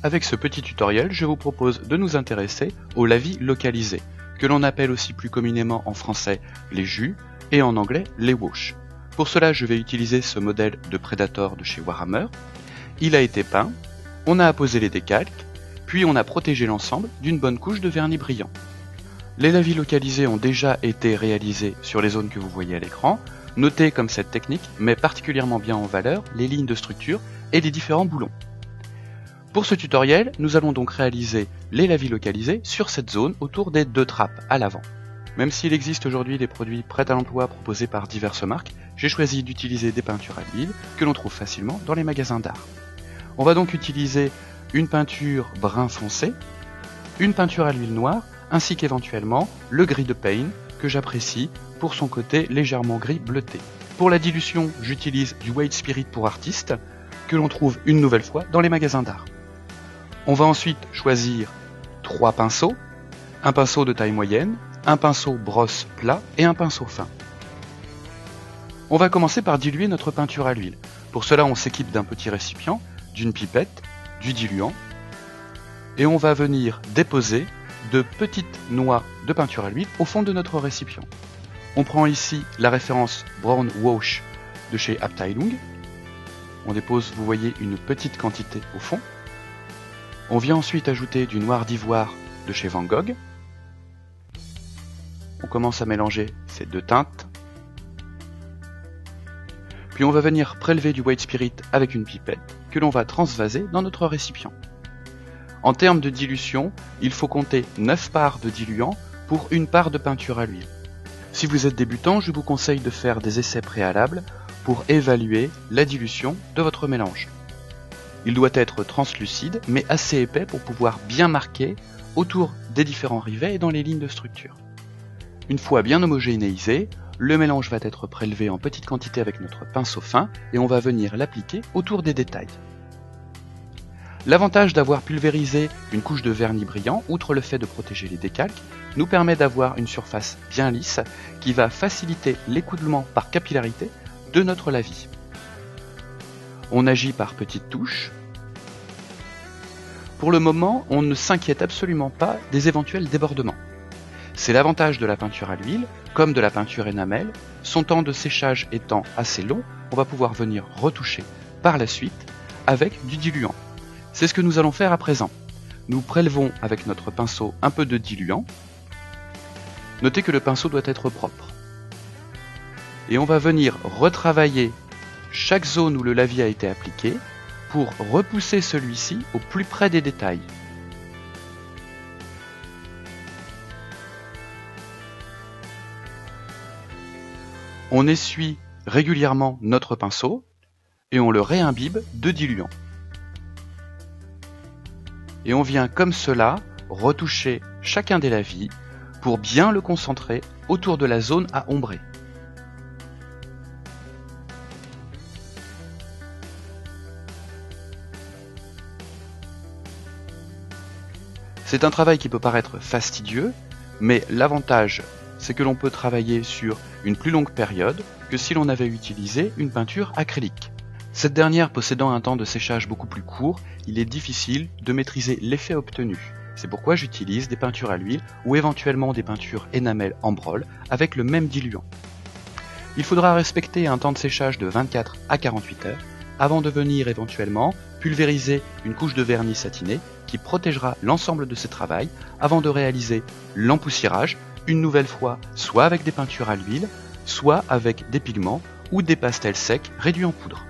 Avec ce petit tutoriel, je vous propose de nous intéresser au lavis localisé, que l'on appelle aussi plus communément en français les jus et en anglais les wash. Pour cela, je vais utiliser ce modèle de Predator de chez Warhammer. Il a été peint, on a apposé les décalques, puis on a protégé l'ensemble d'une bonne couche de vernis brillant. Les lavis localisés ont déjà été réalisés sur les zones que vous voyez à l'écran. Notez comme cette technique met particulièrement bien en valeur les lignes de structure et les différents boulons. Pour ce tutoriel, nous allons donc réaliser les lavis localisés sur cette zone autour des deux trappes à l'avant. Même s'il existe aujourd'hui des produits prêts à l'emploi proposés par diverses marques, j'ai choisi d'utiliser des peintures à l'huile que l'on trouve facilement dans les magasins d'art. On va donc utiliser une peinture brun foncé, une peinture à l'huile noire, ainsi qu'éventuellement le gris de Payne que j'apprécie pour son côté légèrement gris bleuté. Pour la dilution, j'utilise du White Spirit pour artiste que l'on trouve une nouvelle fois dans les magasins d'art. On va ensuite choisir 3 pinceaux, un pinceau de taille moyenne, un pinceau brosse plat et un pinceau fin. On va commencer par diluer notre peinture à l'huile. Pour cela, on s'équipe d'un petit récipient, d'une pipette, du diluant, et on va venir déposer de petites noix de peinture à l'huile au fond de notre récipient. On prend ici la référence Brown Wash de chez Abteilung. On dépose, vous voyez, une petite quantité au fond. On vient ensuite ajouter du noir d'ivoire de chez Van Gogh. On commence à mélanger ces deux teintes. Puis on va venir prélever du White Spirit avec une pipette que l'on va transvaser dans notre récipient. En termes de dilution, il faut compter 9 parts de diluant pour 1 part de peinture à l'huile. Si vous êtes débutant, je vous conseille de faire des essais préalables pour évaluer la dilution de votre mélange. Il doit être translucide, mais assez épais pour pouvoir bien marquer autour des différents rivets et dans les lignes de structure. Une fois bien homogénéisé, le mélange va être prélevé en petite quantité avec notre pinceau fin et on va venir l'appliquer autour des détails. L'avantage d'avoir pulvérisé une couche de vernis brillant, outre le fait de protéger les décalques, nous permet d'avoir une surface bien lisse qui va faciliter l'écoulement par capillarité de notre lavis. On agit par petites touches. Pour le moment, on ne s'inquiète absolument pas des éventuels débordements. C'est l'avantage de la peinture à l'huile, comme de la peinture énamel. Son temps de séchage étant assez long, on va pouvoir venir retoucher par la suite avec du diluant. C'est ce que nous allons faire à présent. Nous prélevons avec notre pinceau un peu de diluant. Notez que le pinceau doit être propre. Et on va venir retravailler chaque zone où le lavis a été appliqué pour repousser celui-ci au plus près des détails. On essuie régulièrement notre pinceau et on le réimbibe de diluant. Et on vient comme cela retoucher chacun des lavis pour bien le concentrer autour de la zone à ombrer. C'est un travail qui peut paraître fastidieux, mais l'avantage, c'est que l'on peut travailler sur une plus longue période que si l'on avait utilisé une peinture acrylique. Cette dernière possédant un temps de séchage beaucoup plus court, il est difficile de maîtriser l'effet obtenu. C'est pourquoi j'utilise des peintures à l'huile ou éventuellement des peintures énamel en brol avec le même diluant. Il faudra respecter un temps de séchage de 24 à 48 heures avant de venir éventuellement pulvériser une couche de vernis satiné qui protégera l'ensemble de ce travail avant de réaliser l'empoussiérage, une nouvelle fois soit avec des peintures à l'huile, soit avec des pigments ou des pastels secs réduits en poudre.